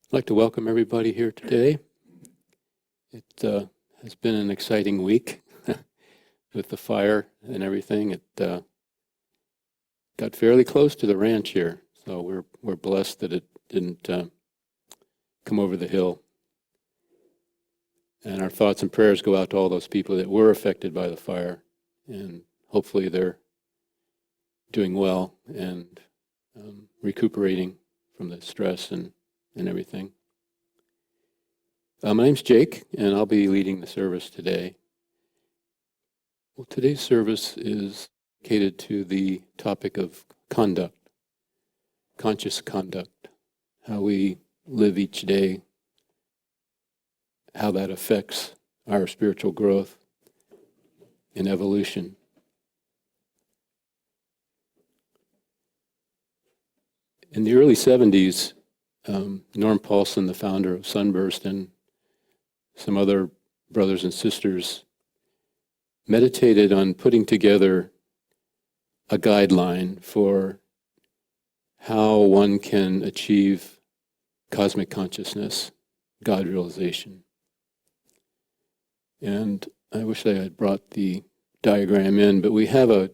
I'd like to welcome everybody here today. It has been an exciting week with the fire and everything. It got fairly close to the ranch here, so we're blessed that it didn't come over the hill. And our thoughts and prayers go out to all those people that were affected by the fire, and hopefully they're doing well and recuperating from the stress and everything. My name's Jake, and I'll be leading the service today. Well, today's service is dedicated to the topic of conduct, conscious conduct, how we live each day, how that affects our spiritual growth and evolution. In the early 70s, Norm Paulson, the founder of Sunburst, and some other brothers and sisters meditated on putting together a guideline for how one can achieve cosmic consciousness, God realization. And I wish I had brought the diagram in, but we have a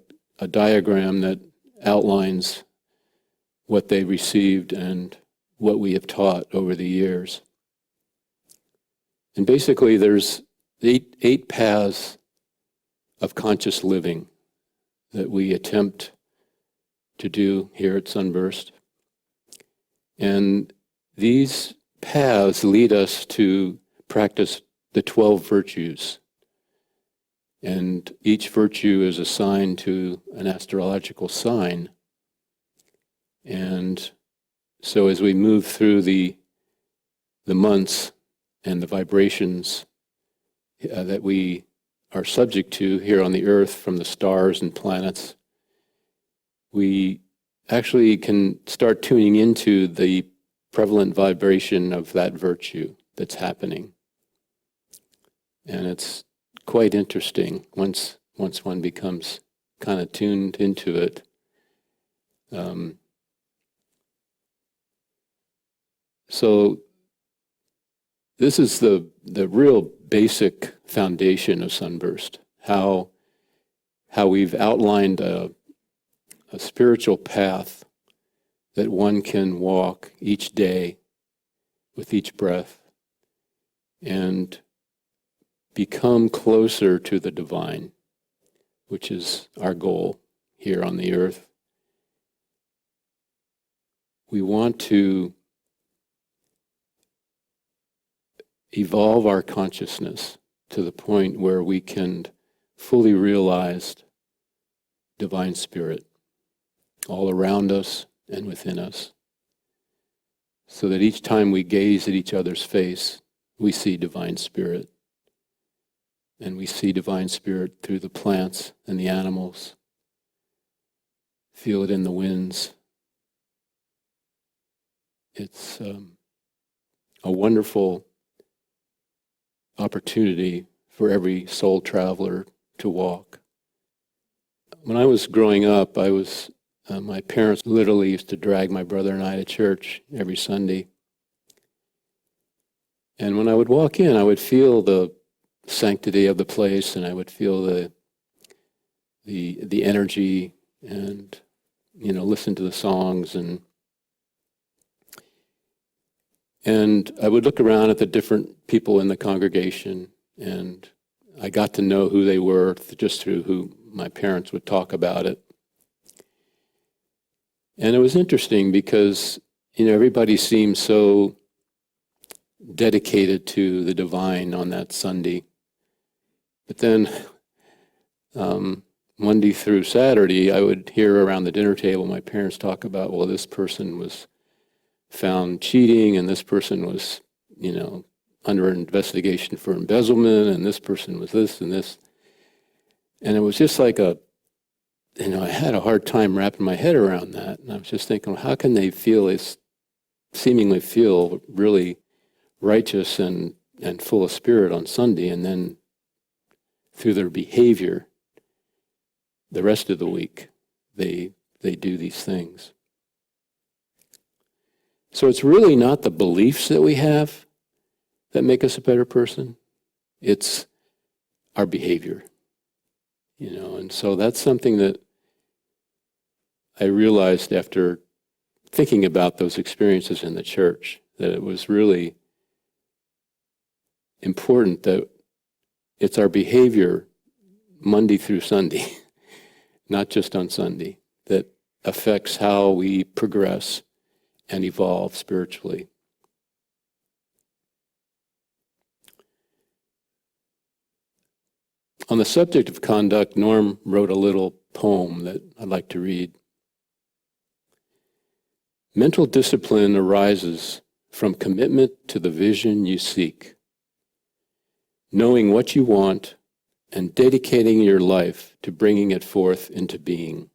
diagram that outlines what they received and what we have taught over the years. And basically there's eight paths of conscious living that we attempt to do here at Sunburst. And these paths lead us to practice the 12 virtues. And each virtue is assigned to an astrological sign. And so as we move through the months and the vibrations that we are subject to here on the earth from the stars and planets, we actually can start tuning into the prevalent vibration of that virtue that's happening. And it's quite interesting once one becomes kind of tuned into it. So this is the real basic foundation of Sunburst, how we've outlined a spiritual path that one can walk each day with each breath and become closer to the divine, which is our goal here on the earth. We want to evolve our consciousness to the point where we can fully realize divine spirit all around us and within us, so that each time we gaze at each other's face, we see divine spirit. And we see divine spirit through the plants and the animals, feel it in the winds. It's a wonderful opportunity for every soul traveler to walk. When I was growing up, my parents literally used to drag my brother and I to church every Sunday. And when I would walk in, I would feel the sanctity of the place, and I would feel the energy, and listen to the songs, and I would look around at the different people in the congregation, and I got to know who they were just through who my parents would talk about it. And it was interesting because, everybody seemed so dedicated to the divine on that Sunday. But then Monday through Saturday, I would hear around the dinner table my parents talk about, well, this person was found cheating, and this person was, under investigation for embezzlement, and this person was this and this. And it was just like I had a hard time wrapping my head around that. And I was just thinking, well, how can they seemingly feel really righteous and full of spirit on Sunday, and then through their behavior, the rest of the week, they do these things. So it's really not the beliefs that we have that make us a better person. It's our behavior, and so that's something that I realized after thinking about those experiences in the church, that it was really important that it's our behavior Monday through Sunday, not just on Sunday, that affects how we progress and evolve spiritually. On the subject of conduct, Norm wrote a little poem that I'd like to read. Mental discipline arises from commitment to the vision you seek, knowing what you want and dedicating your life to bringing it forth into being.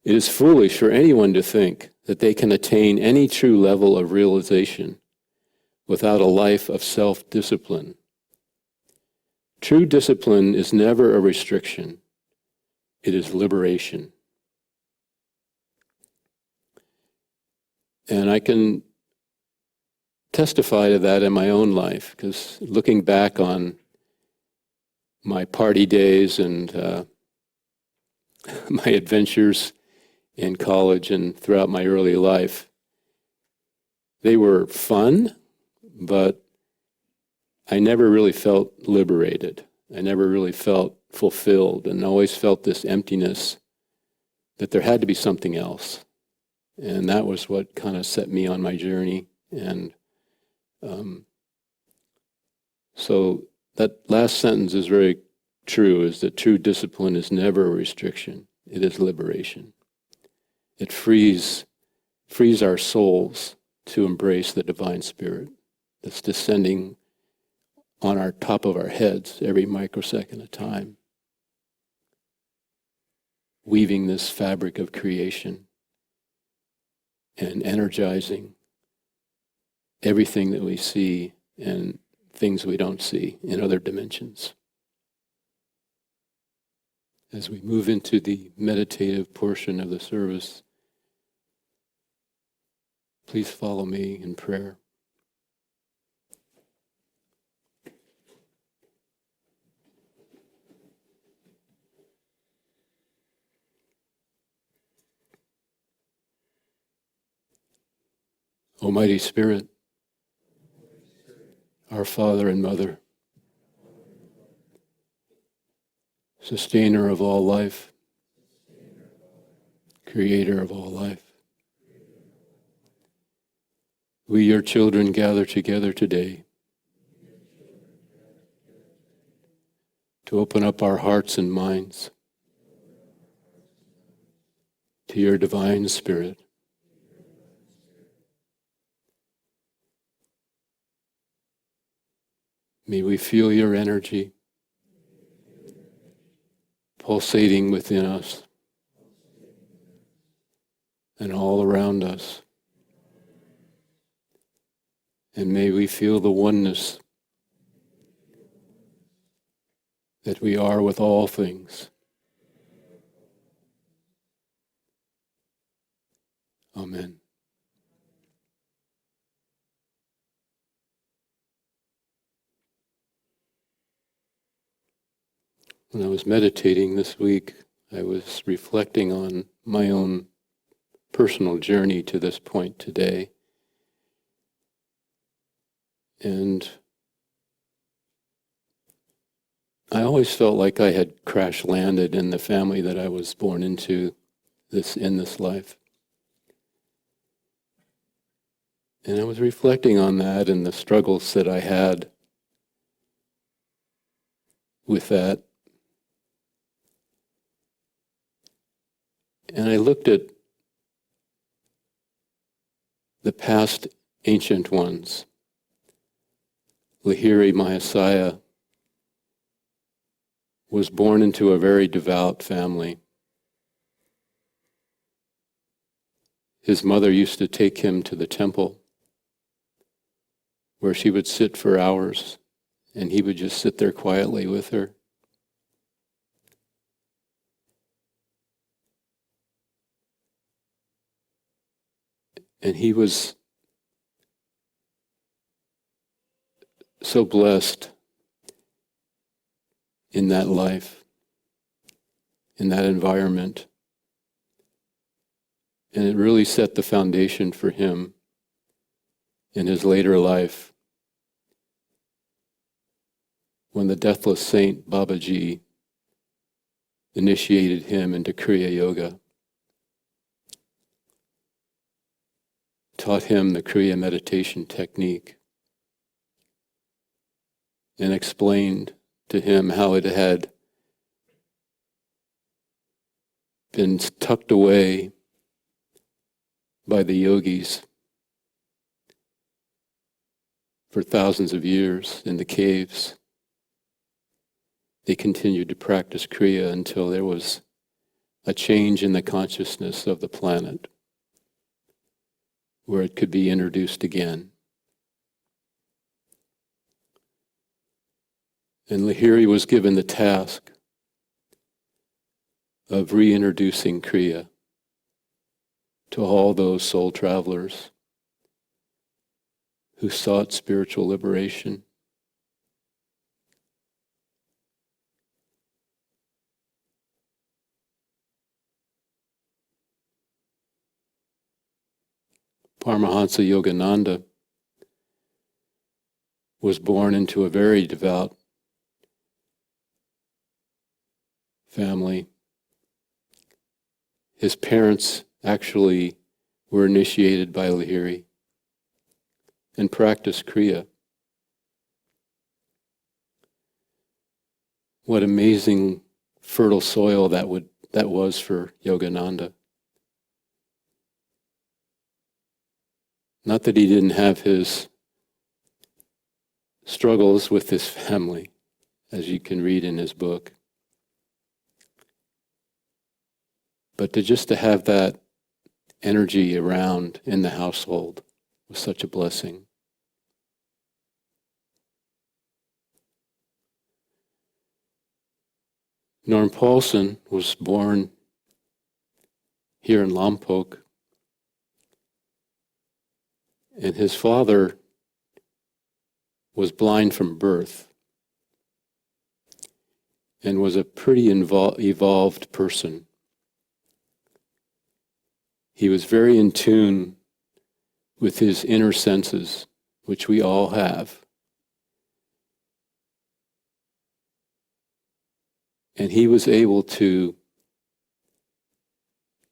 It is foolish for anyone to think that they can attain any true level of realization without a life of self-discipline. True discipline is never a restriction. It is liberation. And I can testify to that in my own life, because looking back on my party days and my adventures in college and throughout my early life, they were fun, but I never really felt liberated. I never really felt fulfilled, and always felt this emptiness that there had to be something else. And that was what kind of set me on my journey. And so that last sentence is very true, is that true discipline is never a restriction. It is liberation. It frees our souls to embrace the divine spirit that's descending on our top of our heads every microsecond of time, weaving this fabric of creation and energizing everything that we see and things we don't see in other dimensions. As we move into the meditative portion of the service, please follow me in prayer. Almighty Spirit, our Father and Mother, sustainer of all life, creator of all life, we, your children, gather together today to open up our hearts and minds to your divine Spirit. May we feel your energy pulsating within us and all around us. And may we feel the oneness that we are with all things. Amen. When I was meditating this week, I was reflecting on my own personal journey to this point today. And I always felt like I had crash landed in the family that I was born into in this life. And I was reflecting on that and the struggles that I had with that. And I looked at the past ancient ones. Lahiri Mahasaya was born into a very devout family. His mother used to take him to the temple, where she would sit for hours, and he would just sit there quietly with her. And he was so blessed in that life, in that environment. And it really set the foundation for him in his later life when the deathless saint Babaji initiated him into Kriya Yoga, taught him the Kriya meditation technique, and explained to him how it had been tucked away by the yogis for thousands of years in the caves. They continued to practice Kriya until there was a change in the consciousness of the planet where it could be introduced again. And Lahiri was given the task of reintroducing Kriya to all those soul travelers who sought spiritual liberation. Paramahansa Yogananda was born into a very devout family. His parents actually were initiated by Lahiri and practiced Kriya. What amazing fertile soil that was for Yogananda. Not that he didn't have his struggles with his family, as you can read in his book. But to have that energy around in the household was such a blessing. Norm Paulson was born here in Lompoc, and his father was blind from birth and was a pretty evolved person. He was very in tune with his inner senses, which we all have. And he was able to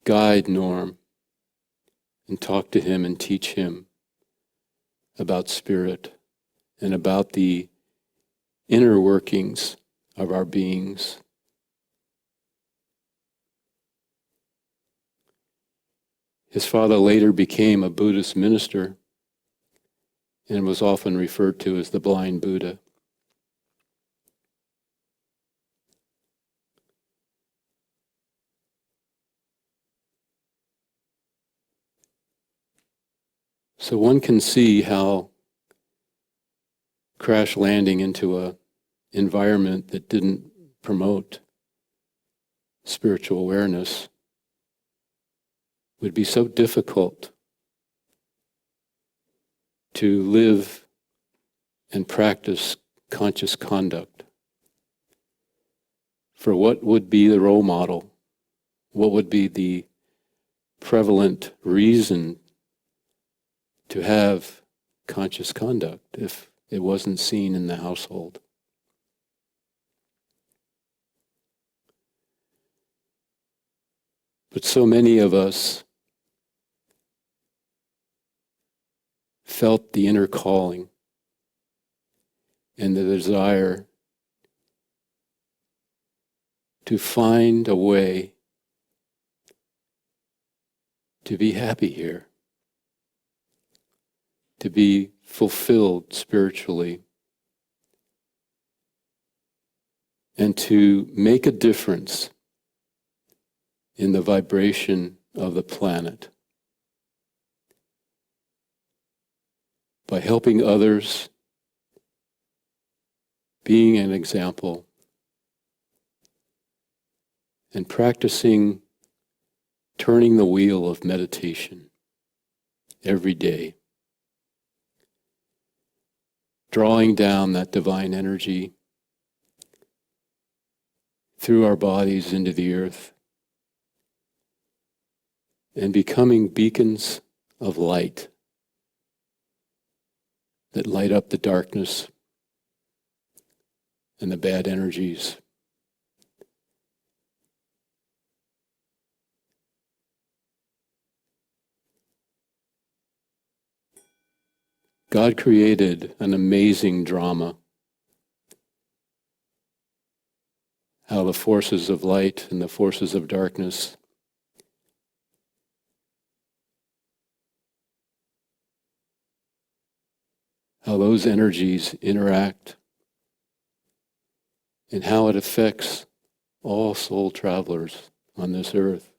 guide Norm and talk to him and teach him about spirit and about the inner workings of our beings. His father later became a Buddhist minister and was often referred to as the blind Buddha. So one can see how crash landing into an environment that didn't promote spiritual awareness would be so difficult to live and practice conscious conduct. For what would be the role model? What would be the prevalent reason to have conscious conduct if it wasn't seen in the household? But so many of us felt the inner calling and the desire to find a way to be happy here, to be fulfilled spiritually, and to make a difference in the vibration of the planet by helping others, being an example, and practicing turning the wheel of meditation every day, drawing down that divine energy through our bodies into the earth and becoming beacons of light that light up the darkness and the bad energies. God created an amazing drama, how the forces of light and the forces of darkness how those energies interact and how it affects all soul travelers on this earth.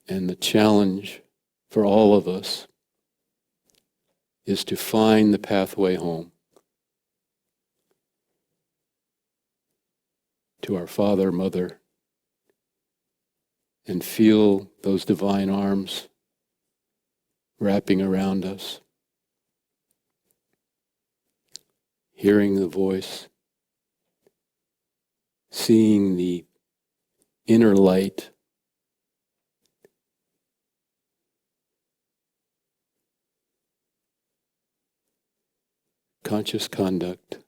And the challenge for all of us is to find the pathway home to our Father, Mother, and feel those divine arms wrapping around us, hearing the voice, seeing the inner light, conscious conduct.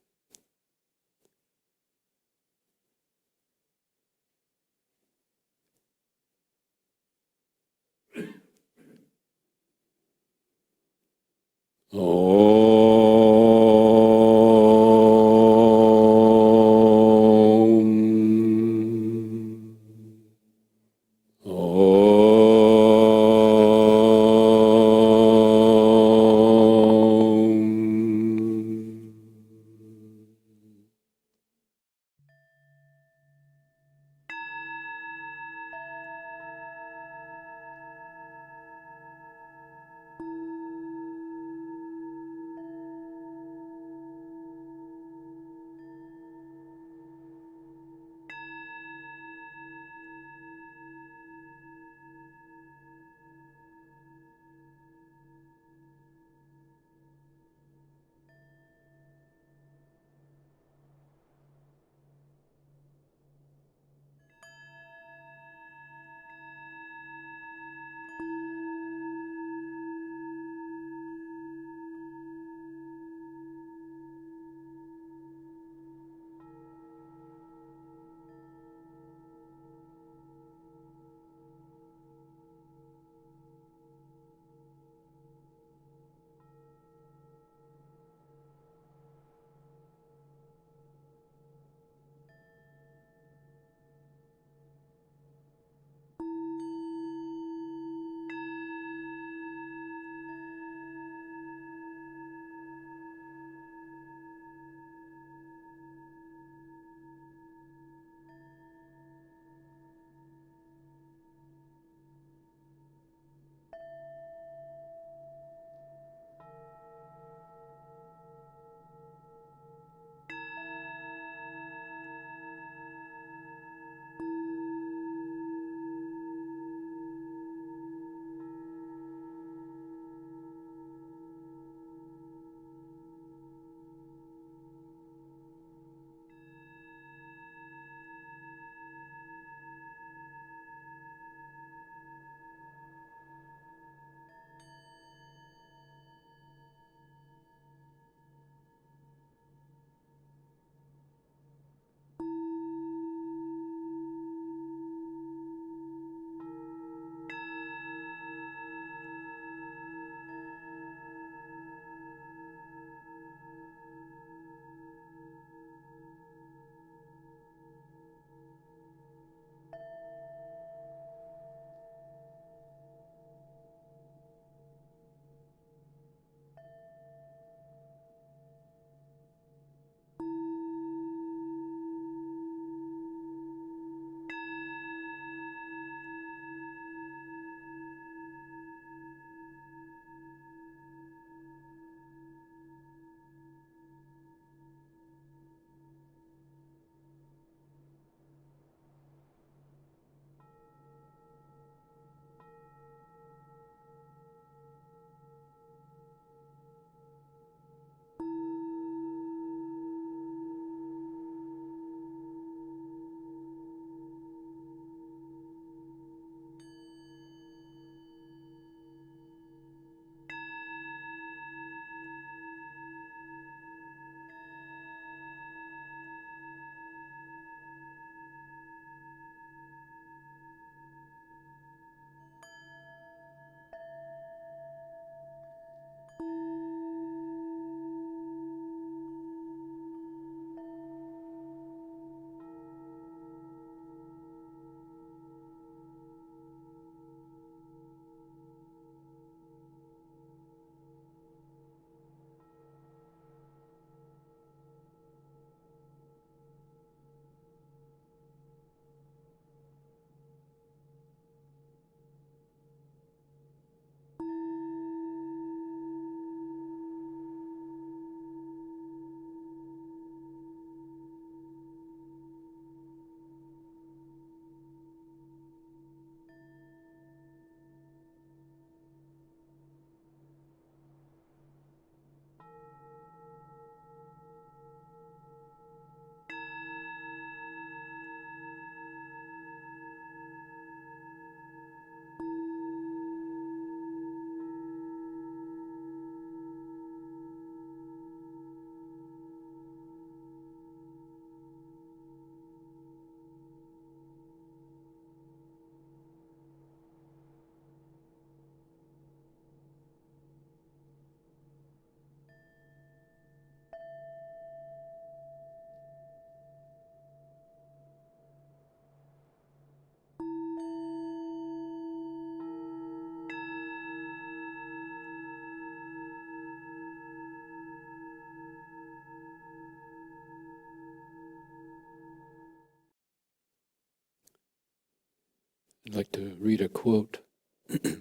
I'd like to read a quote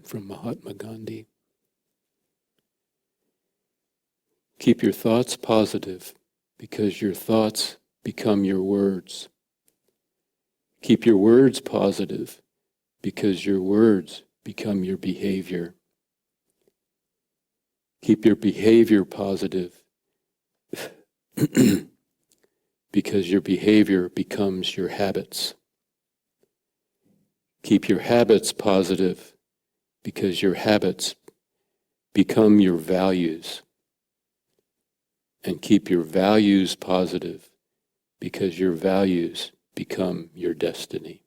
from Mahatma Gandhi. Keep your thoughts positive, because your thoughts become your words. Keep your words positive, because your words become your behavior. Keep your behavior positive, because your behavior becomes your habits. Keep your habits positive, because your habits become your values. And keep your values positive, because your values become your destiny.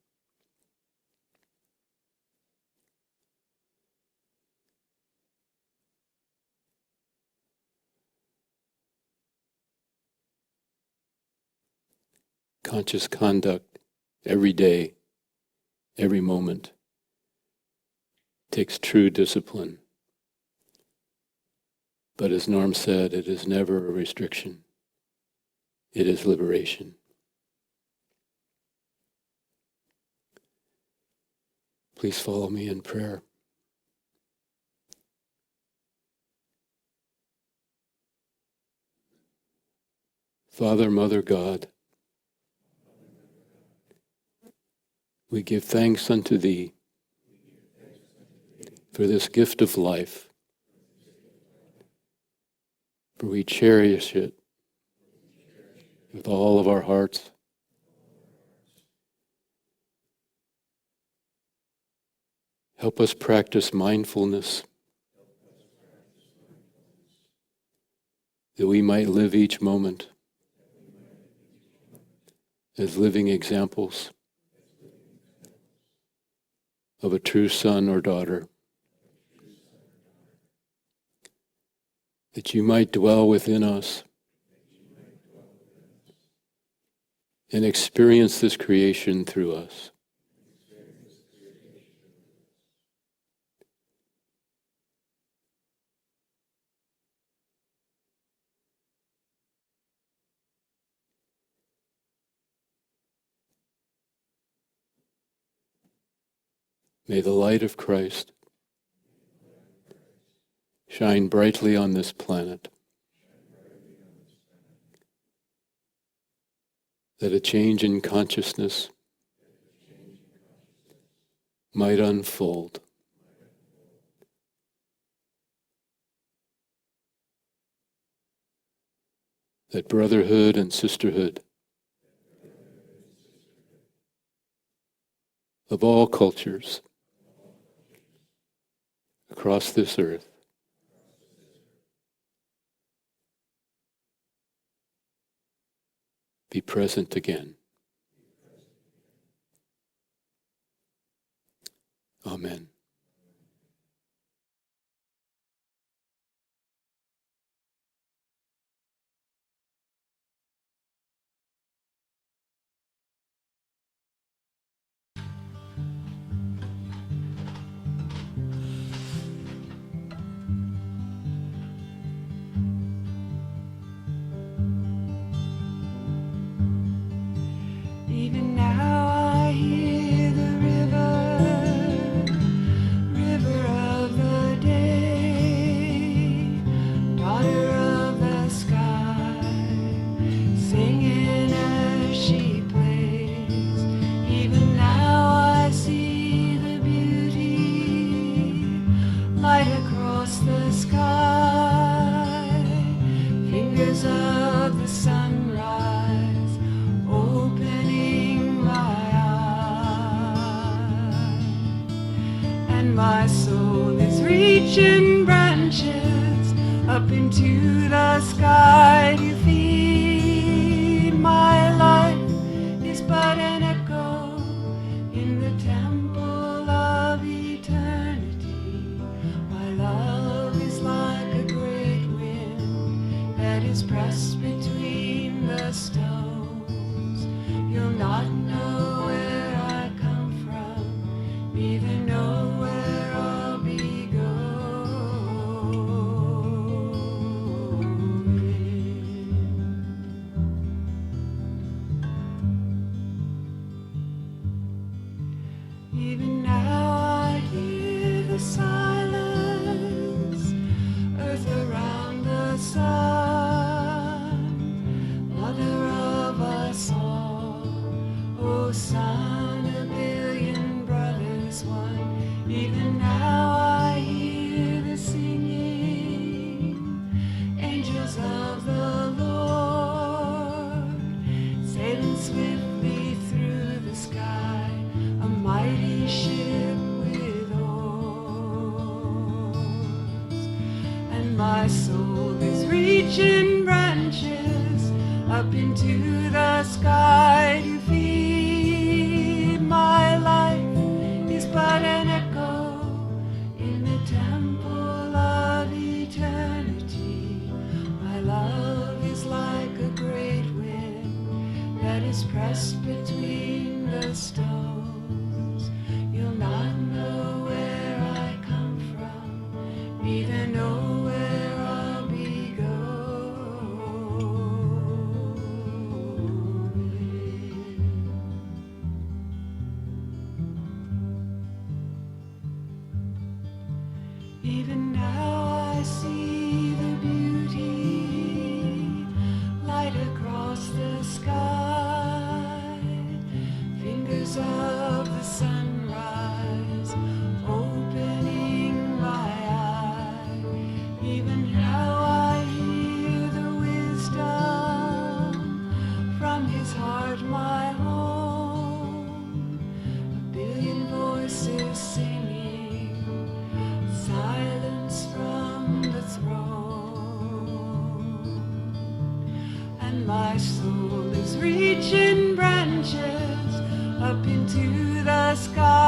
Conscious conduct every day, every moment, takes true discipline. But as Norm said, it is never a restriction. It is liberation. Please follow me in prayer. Father, Mother, God, we give thanks unto Thee for this gift of life, for we cherish it with all of our hearts. Help us practice mindfulness, that we might live each moment as living examples of a true son or daughter, that you might dwell within us and experience this creation through us. May the light of Christ shine brightly on this planet, that a change in consciousness might unfold. That brotherhood and sisterhood of all cultures across this earth be present again. Amen. Even now I hear the river of the day, daughter of the sky, singing as she plays. Even now I see the beauty, light across the sky, fingers of the sunrise, opening my eyes, and my soul is reaching branches up into the sky to feed. My life is but an echo in the temple of eternity. My love is like a great wind that is pressed between the stones. You'll not know where I come from, neither know where I'll be going. Even now angels of the Lord, sailing swiftly through the sky, a mighty ship with oars. And my soul is reaching branches up into the sky to feed. My life is but an echo in the temple of eternity. My love is like a great wind that is pressed between the stones. You'll not know where I come from, neither know where I'll be going. Even now I see the beauty light across the sky, fingers of the sunrise opening my eye. Even now I hear the wisdom from his heart, my home. A billion voices singing, silence from the throne. And my soul is reaching branches up into the sky.